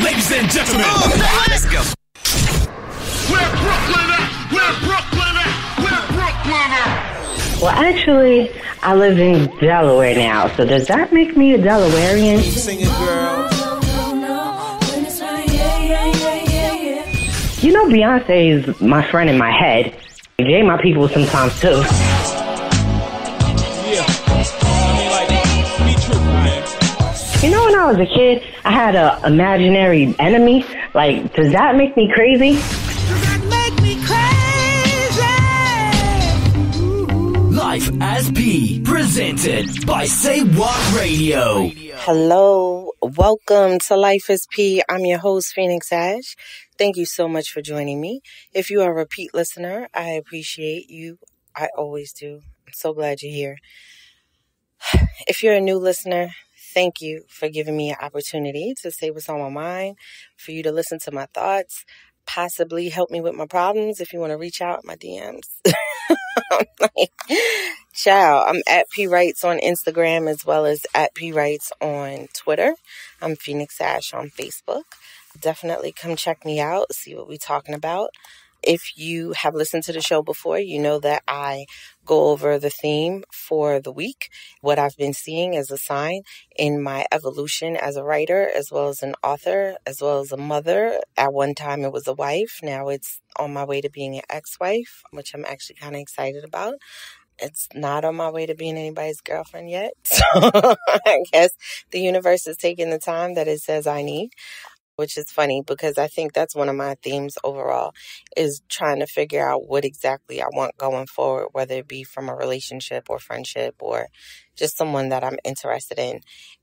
Ladies and gentlemen, let's go. Where Brooklyn at? Where Brooklyn at? Where Brooklyn at? Well, actually, I live in Delaware now, so does that make me a Delawarean? Singing girl. You know, Beyonce is my friend in my head. Jay my people sometimes, too. Yeah. I mean, like, be true, man. You know, when I was a kid, I had an imaginary enemy. Like, does that make me crazy? Life as P, presented by Say What Radio. Hello, welcome to Life is P. I'm your host, Phoenix Ash. Thank you so much for joining me. If you are a repeat listener, I appreciate you. I always do. I'm so glad you're here. If you're a new listener, thank you for giving me an opportunity to say what's on my mind, for you to listen to my thoughts, possibly help me with my problems if you want to reach out in my DMs. Ciao. I'm at P Writes on Instagram as well as at P Writes on Twitter. I'm Phoenix Ash on Facebook. Definitely come check me out, see what we're talking about. If you have listened to the show before, you know that I go over the theme for the week, what I've been seeing as a sign in my evolution as a writer, as well as an author, as well as a mother. At one time, it was a wife. Now it's on my way to being an ex-wife, which I'm actually kind of excited about. It's not on my way to being anybody's girlfriend yet. So I guess the universe is taking the time that it says I need. Which is funny because I think that's one of my themes overall is trying to figure out what exactly I want going forward, whether it be from a relationship or friendship or just someone that I'm interested in.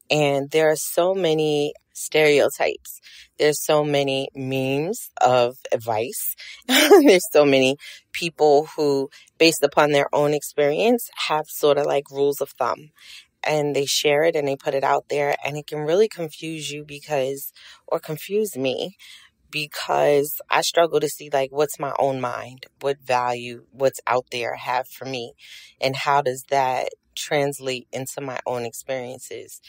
And there are so many stereotypes. There's so many memes of advice. There's so many people who, based upon their own experience, have sort of like rules of thumb. And they share it and they put it out there, and it can really confuse you or confuse me because I struggle to see like what's my own mind, what value, what's out there have for me, and how does that translate into my own experiences.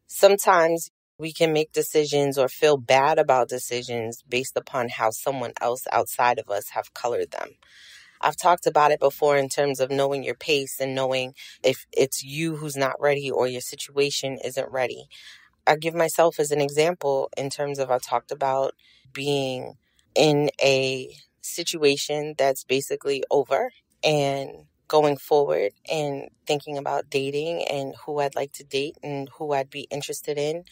Sometimes we can make decisions or feel bad about decisions based upon how someone else outside of us have colored them. I've talked about it before in terms of knowing your pace and knowing if it's you who's not ready or your situation isn't ready. I give myself as an example in terms of I talked about being in a situation that's basically over and going forward and thinking about dating and who I'd like to date and who I'd be interested in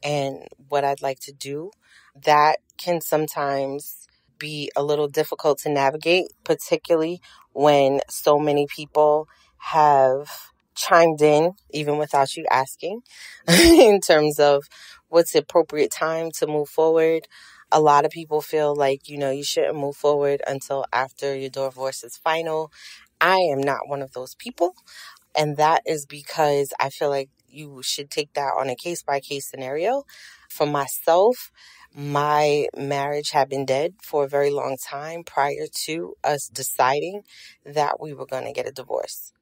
and what I'd like to do. That can sometimes be a little difficult to navigate, particularly when so many people have chimed in, even without you asking, in terms of what's the appropriate time to move forward. A lot of people feel like, you shouldn't move forward until after your divorce is final. I am not one of those people. And that is because I feel like you should take that on a case-by-case scenario. For myself, my marriage had been dead for a very long time prior to us deciding that we were going to get a divorce.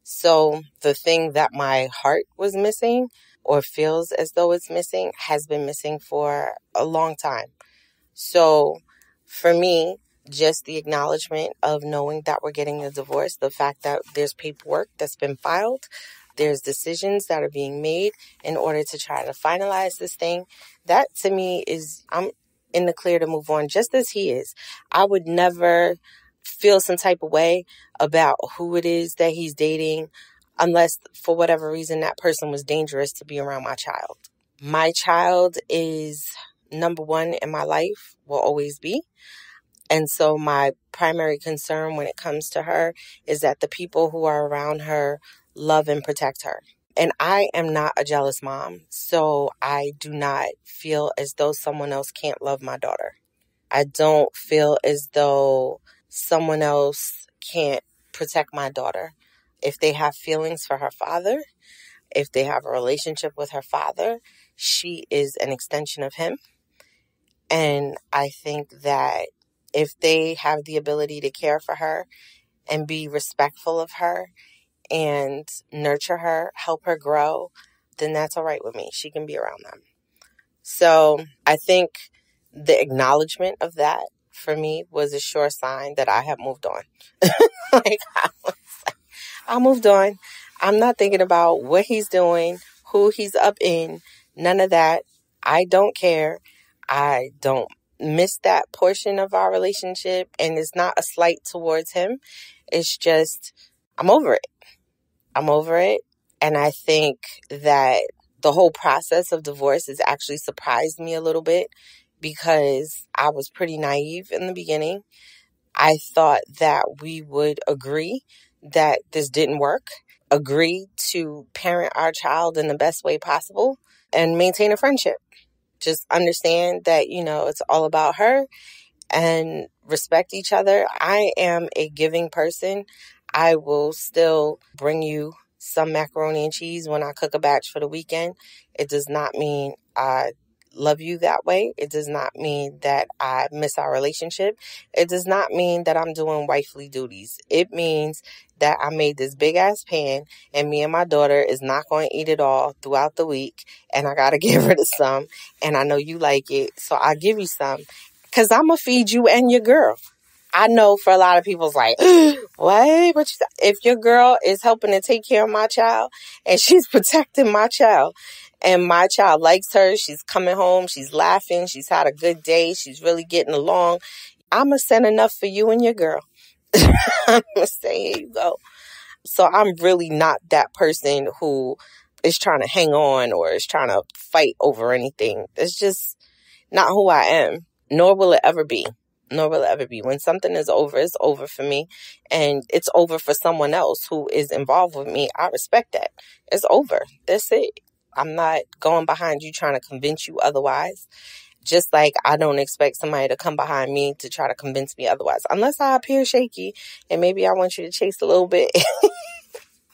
So the thing that my heart was missing or feels as though it's missing has been missing for a long time. So for me, just the acknowledgement of knowing that we're getting a divorce, the fact that there's paperwork that's been filed, there's decisions that are being made in order to try to finalize this thing. That to me is, I'm in the clear to move on just as he is. I would never feel some type of way about who it is that he's dating unless for whatever reason that person was dangerous to be around my child. My child is number one in my life, will always be. And so my primary concern when it comes to her is that the people who are around her love and protect her. And I am not a jealous mom, so I do not feel as though someone else can't love my daughter. I don't feel as though someone else can't protect my daughter. If they have feelings for her father, if they have a relationship with her father, she is an extension of him. And I think that if they have the ability to care for her and be respectful of her and nurture her, help her grow, then that's all right with me. She can be around them. So I think the acknowledgement of that for me was a sure sign that I have moved on. Like, I moved on. I'm not thinking about what he's doing, who he's up in, none of that. I don't care. I don't miss that portion of our relationship, and it's not a slight towards him. It's just, I'm over it. I'm over it. And I think that the whole process of divorce has actually surprised me a little bit because I was pretty naive in the beginning. I thought that we would agree that this didn't work, agree to parent our child in the best way possible, and maintain a friendship. Just understand that, it's all about her and respect each other. I am a giving person. I will still bring you some macaroni and cheese when I cook a batch for the weekend. It does not mean I love you that way. It does not mean that I miss our relationship. It does not mean that I'm doing wifely duties. It means that I made this big ass pan and me and my daughter is not going to eat it all throughout the week, and I got to give her some, and I know you like it, so I'll give you some because I'm going to feed you and your girl. I know for a lot of people it's like, what? If your girl is helping to take care of my child and she's protecting my child and my child likes her, she's coming home, she's laughing, she's had a good day, she's really getting along, I'm going to send enough for you and your girl. I'm going to say, here you go. So I'm really not that person who is trying to hang on or is trying to fight over anything. It's just not who I am, nor will it ever be. When something is over, it's over for me, and it's over for someone else who is involved with me. I respect that. It's over. That's it. I'm not going behind you trying to convince you otherwise. Just like I don't expect somebody to come behind me to try to convince me otherwise, unless I appear shaky and maybe I want you to chase a little bit.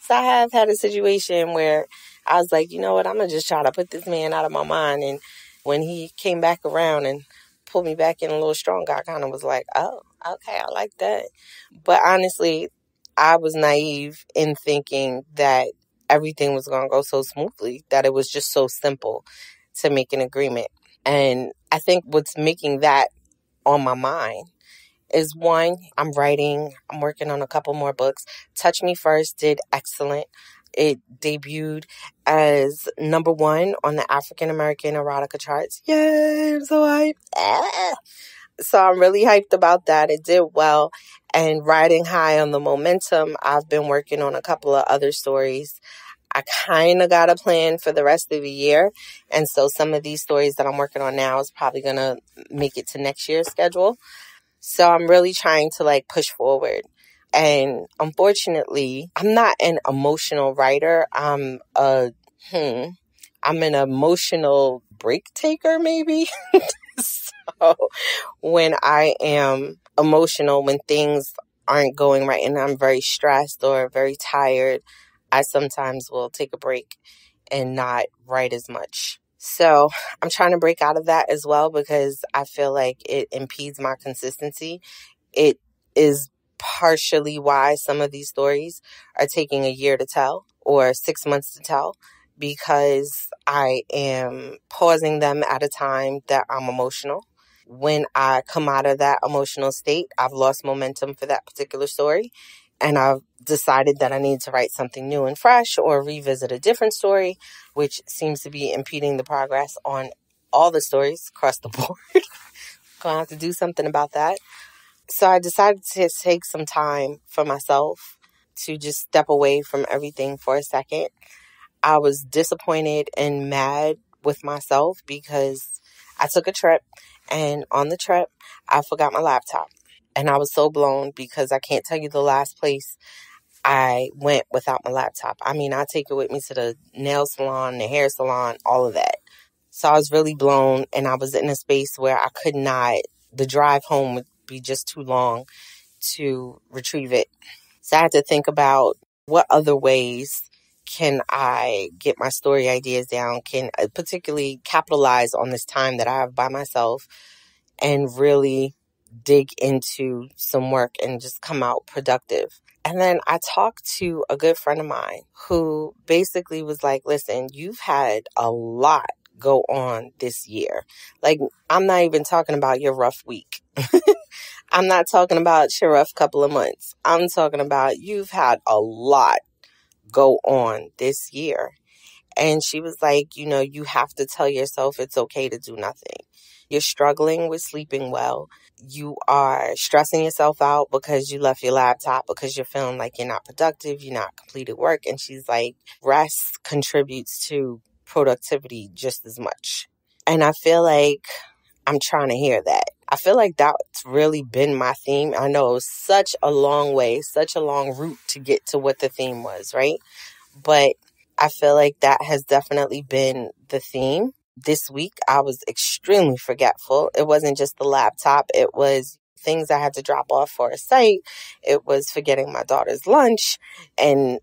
So I have had a situation where I was like, you know what, I'm going to just try to put this man out of my mind. And when he came back around and pulled me back in a little stronger, I kind of was like, oh, okay, I like that. But honestly, I was naive in thinking that everything was going to go so smoothly, that it was just so simple to make an agreement. And I think what's making that on my mind is, one, I'm working on a couple more books. Touch Me First did excellent. It debuted as #1 on the African American erotica charts. Yay, I'm so hyped. So I'm really hyped about that. It did well. And riding high on the momentum, I've been working on a couple of other stories. I kind of got a plan for the rest of the year. And so some of these stories that I'm working on now is probably going to make it to next year's schedule. So I'm really trying to push forward. And unfortunately, I'm not an emotional writer. I'm an emotional break taker, maybe. So when I am emotional, when things aren't going right and I'm very stressed or very tired, I sometimes will take a break and not write as much. So I'm trying to break out of that as well because I feel like it impedes my consistency. It is partially why some of these stories are taking a year to tell or 6 months to tell, because I am pausing them at a time that I'm emotional. When I come out of that emotional state, I've lost momentum for that particular story. And I've decided that I need to write something new and fresh or revisit a different story, which seems to be impeding the progress on all the stories across the board. Gonna have to do something about that. So I decided to take some time for myself to just step away from everything for a second. I was disappointed and mad with myself because I took a trip, and on the trip, I forgot my laptop. And I was so blown because I can't tell you the last place I went without my laptop. I mean, I take it with me to the nail salon, the hair salon, all of that. So I was really blown, and I was in a space where I could not, the drive home would be just too long to retrieve it. So I had to think about what other ways can I get my story ideas down, can I particularly capitalize on this time that I have by myself and really dig into some work and just come out productive. And then I talked to a good friend of mine who basically was like, listen, you've had a lot go on this year. Like, I'm not even talking about your rough week. I'm not talking about your rough couple of months. I'm talking about you've had a lot go on this year. And she was like, you know, you have to tell yourself it's okay to do nothing. You're struggling with sleeping well. You are stressing yourself out because you left your laptop, because you're feeling like you're not productive, you're not completed work. And she's like, rest contributes to productivity just as much. And I feel like I'm trying to hear that. I feel like that's really been my theme. I know it was such a long way, such a long route to get to what the theme was, right? But I feel like that has definitely been the theme. This week, I was extremely forgetful. It wasn't just the laptop. It was things I had to drop off for a site. It was forgetting my daughter's lunch. And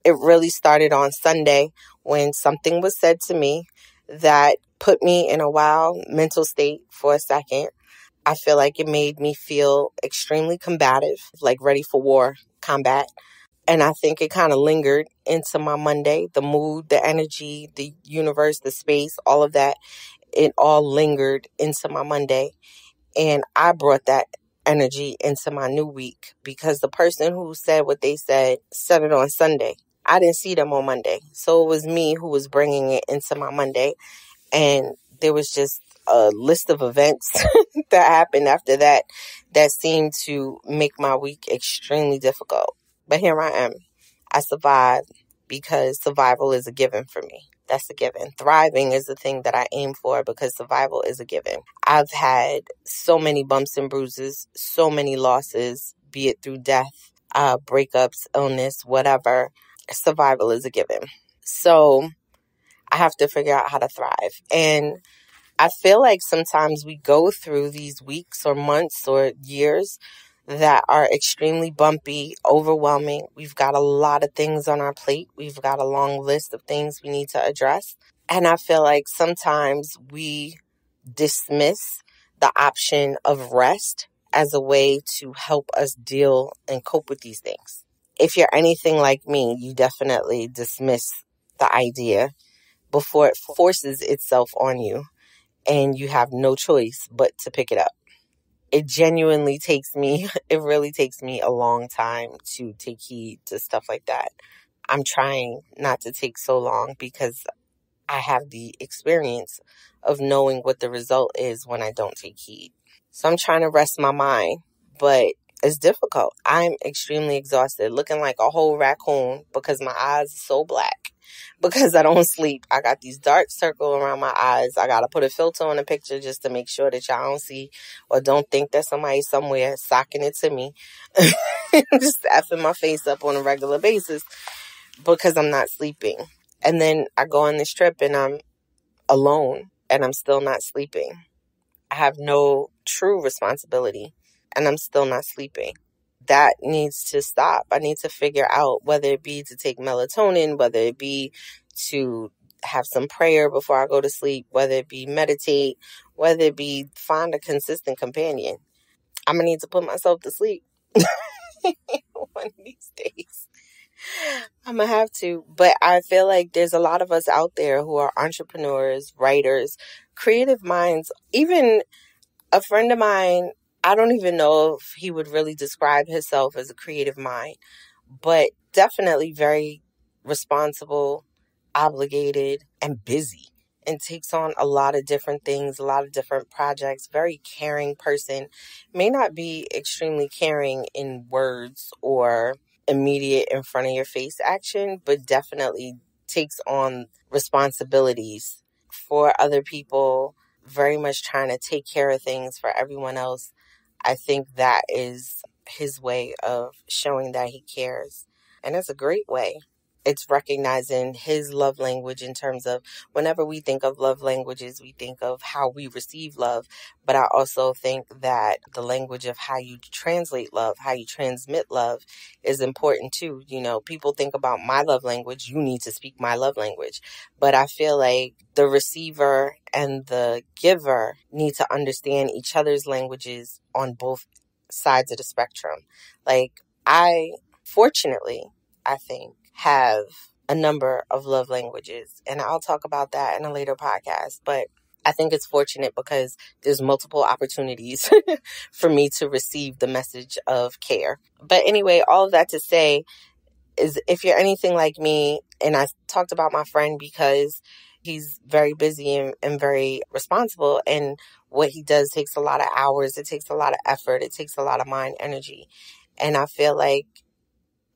it really started on Sunday when something was said to me that put me in a wild mental state for a second. I feel like it made me feel extremely combative, like ready for war, combat. And I think it kind of lingered into my Monday. The mood, the energy, the universe, the space, all of that, it all lingered into my Monday. And I brought that energy into my new week because the person who said what they said it on Sunday. I didn't see them on Monday. So it was me who was bringing it into my Monday. And there was just a list of events that happened after that seemed to make my week extremely difficult. But here I am. I survived because survival is a given for me. That's a given. Thriving is the thing that I aim for because survival is a given. I've had so many bumps and bruises, so many losses, be it through death, breakups, illness, whatever. Survival is a given. So I have to figure out how to thrive. And I feel like sometimes we go through these weeks or months or years that are extremely bumpy, overwhelming. We've got a lot of things on our plate. We've got a long list of things we need to address. And I feel like sometimes we dismiss the option of rest as a way to help us deal and cope with these things. If you're anything like me, you definitely dismiss the idea before it forces itself on you and you have no choice but to pick it up. It genuinely takes me, it really takes me a long time to take heed to stuff like that. I'm trying not to take so long because I have the experience of knowing what the result is when I don't take heed. So I'm trying to rest my mind, but it's difficult. I'm extremely exhausted, looking like a whole raccoon because my eyes are so black. Because I don't sleep. I got these dark circles around my eyes. I got to put a filter on the picture just to make sure that y'all don't see or don't think that somebody somewhere socking it to me. Just effing my face up on a regular basis because I'm not sleeping. And then I go on this trip and I'm alone and I'm still not sleeping. I have no true responsibility and I'm still not sleeping. That needs to stop. I need to figure out whether it be to take melatonin, whether it be to have some prayer before I go to sleep, whether it be meditate, whether it be find a consistent companion. I'm going to need to put myself to sleep one of these days. I'm going to have to. But I feel like there's a lot of us out there who are entrepreneurs, writers, creative minds. Even a friend of mine, I don't even know if he would really describe himself as a creative mind, but definitely very responsible, obligated, and busy, and takes on a lot of different things, a lot of different projects, very caring person. May not be extremely caring in words or immediate in front of your face action, but definitely takes on responsibilities for other people, very much trying to take care of things for everyone else. I think that is his way of showing that he cares. And it's a great way. It's recognizing his love language in terms of whenever we think of love languages, we think of how we receive love. But I also think that the language of how you translate love, how you transmit love is important too. You know, people think about my love language. You need to speak my love language. But I feel like the receiver and the giver need to understand each other's languages on both sides of the spectrum. Like, I think, have a number of love languages, and I'll talk about that in a later podcast. But I think it's fortunate because there's multiple opportunities for me to receive the message of care. But anyway, all of that to say is, if you're anything like me, and I talked about my friend because he's very busy and very responsible, and what he does takes a lot of hours, it takes a lot of effort, it takes a lot of mind energy. And I feel like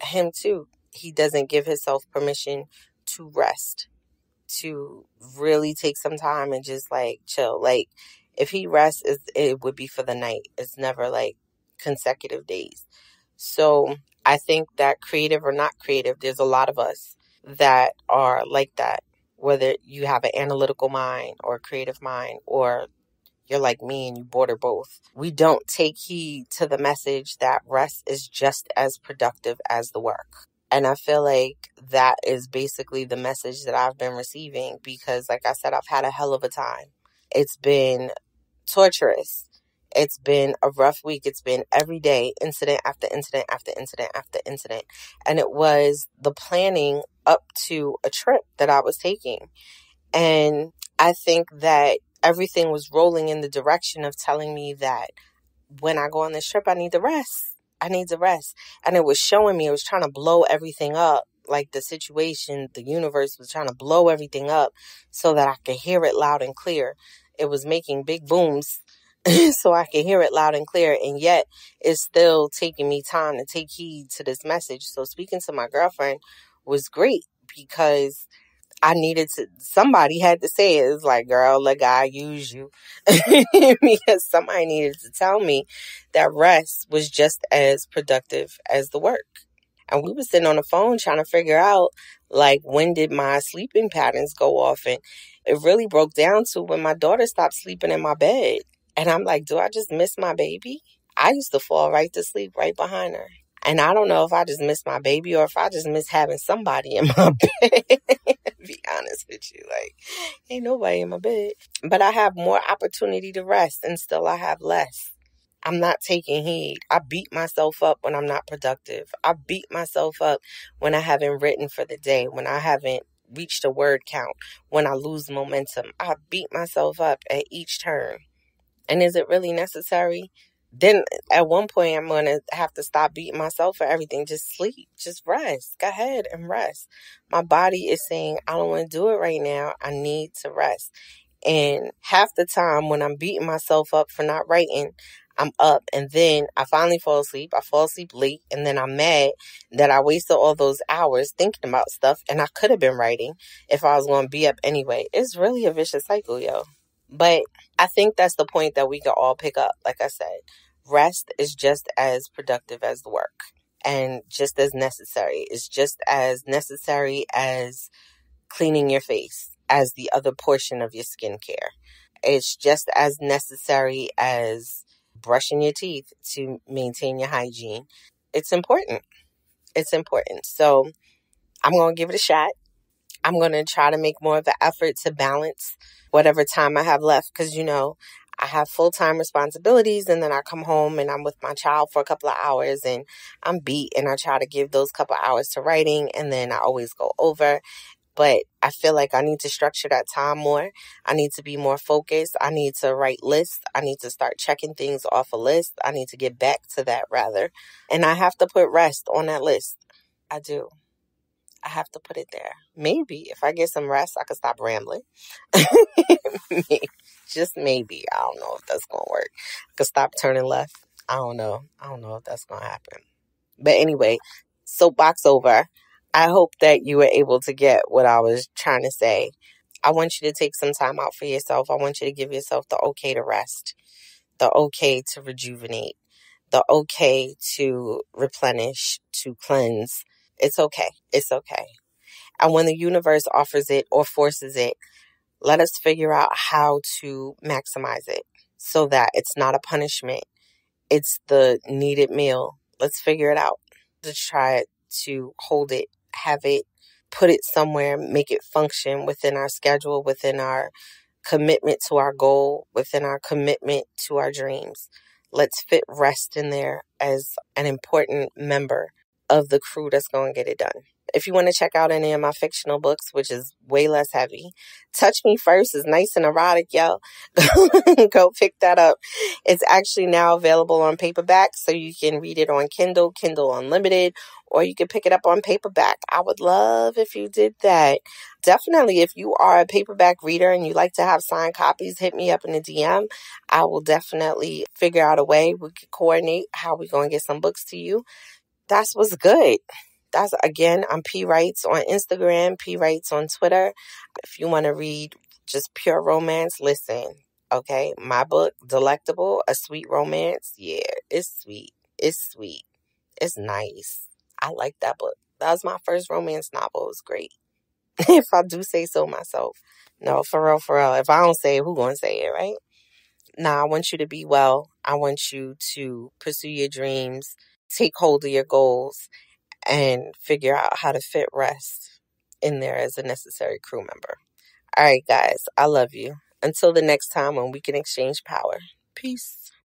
him too, he doesn't give himself permission to rest, to really take some time and just like chill. Like, if he rests, it would be for the night. It's never like consecutive days. So I think that, creative or not creative, there's a lot of us that are like that. Whether you have an analytical mind or a creative mind, or you're like me and you border both. We don't take heed to the message that rest is just as productive as the work. And I feel like that is basically the message that I've been receiving, because like I said, I've had a hell of a time. It's been torturous. It's been a rough week. It's been every day, incident after incident after incident after incident. And it was the planning up to a trip that I was taking. And I think that everything was rolling in the direction of telling me that when I go on this trip, I need to rest. I need to rest. And it was showing me, it was trying to blow everything up. Like the situation, the universe was trying to blow everything up so that I could hear it loud and clear. It was making big booms so I could hear it loud and clear. And yet it's still taking me time to take heed to this message. So speaking to my girlfriend was great, because I needed to, somebody had to say it. It was like, girl, let God use you. Because somebody needed to tell me that rest was just as productive as the work. And we were sitting on the phone trying to figure out, like, when did my sleeping patterns go off? And it really broke down to when my daughter stopped sleeping in my bed. And I'm like, do I just miss my baby? I used to fall right to sleep right behind her. And I don't know if I just miss my baby or if I just miss having somebody in my bed. Be honest with you, like, ain't nobody in my bed. But I have more opportunity to rest, and still I have less. I'm not taking heed. I beat myself up when I'm not productive. I beat myself up when I haven't written for the day, when I haven't reached a word count, when I lose momentum. I beat myself up at each turn. And is it really necessary? Then at one point, I'm going to have to stop beating myself for everything. Just sleep. Just rest. Go ahead and rest. My body is saying, I don't want to do it right now. I need to rest. And half the time when I'm beating myself up for not writing, I'm up, and then I finally fall asleep. I fall asleep late, and then I'm mad that I wasted all those hours thinking about stuff, and I could have been writing if I was going to be up anyway. It's really a vicious cycle, yo. But I think that's the point that we can all pick up. Like I said, rest is just as productive as the work, and just as necessary. It's just as necessary as cleaning your face, as the other portion of your skincare. It's just as necessary as brushing your teeth to maintain your hygiene. It's important. It's important. So I'm going to give it a shot. I'm going to try to make more of an effort to balance whatever time I have left, because, you know, I have full-time responsibilities, and then I come home and I'm with my child for a couple of hours and I'm beat, and I try to give those couple of hours to writing, and then I always go over. But I feel like I need to structure that time more. I need to be more focused. I need to write lists. I need to start checking things off a list. I need to get back to that, rather. And I have to put rest on that list. I do. I have to put it there. Maybe if I get some rest, I could stop rambling. Just maybe. I don't know if that's going to work. I could stop turning left. I don't know. I don't know if that's going to happen. But anyway, soapbox over. I hope that you were able to get what I was trying to say. I want you to take some time out for yourself. I want you to give yourself the okay to rest, the okay to rejuvenate, the okay to replenish, to cleanse. It's okay. It's okay. And when the universe offers it or forces it, let us figure out how to maximize it so that it's not a punishment. It's the needed meal. Let's figure it out. Let's try to hold it, have it, put it somewhere, make it function within our schedule, within our commitment to our goal, within our commitment to our dreams. Let's fit rest in there as an important member of the crew that's going to get it done. If you want to check out any of my fictional books, which is way less heavy, Touch Me First is nice and erotic, yo. Go pick that up. It's actually now available on paperback, so you can read it on Kindle Unlimited, or you can pick it up on paperback. I would love if you did that. Definitely, if you are a paperback reader and you like to have signed copies, hit me up in the DM. I will definitely figure out a way we could coordinate how we're going to get some books to you. That's what's good. I'm P Writes on Instagram, P Writes on Twitter. If you want to read just pure romance, listen, okay? My book, Delectable, A Sweet Romance. Yeah, it's sweet. It's sweet. It's nice. I like that book. That was my first romance novel. It was great. If I do say so myself. No, for real, for real. If I don't say it, who gonna say it, right? Nah, I want you to be well. I want you to pursue your dreams, take hold of your goals, and figure out how to fit rest in there as a necessary crew member. All right, guys, I love you. Until the next time when we can exchange power. Peace.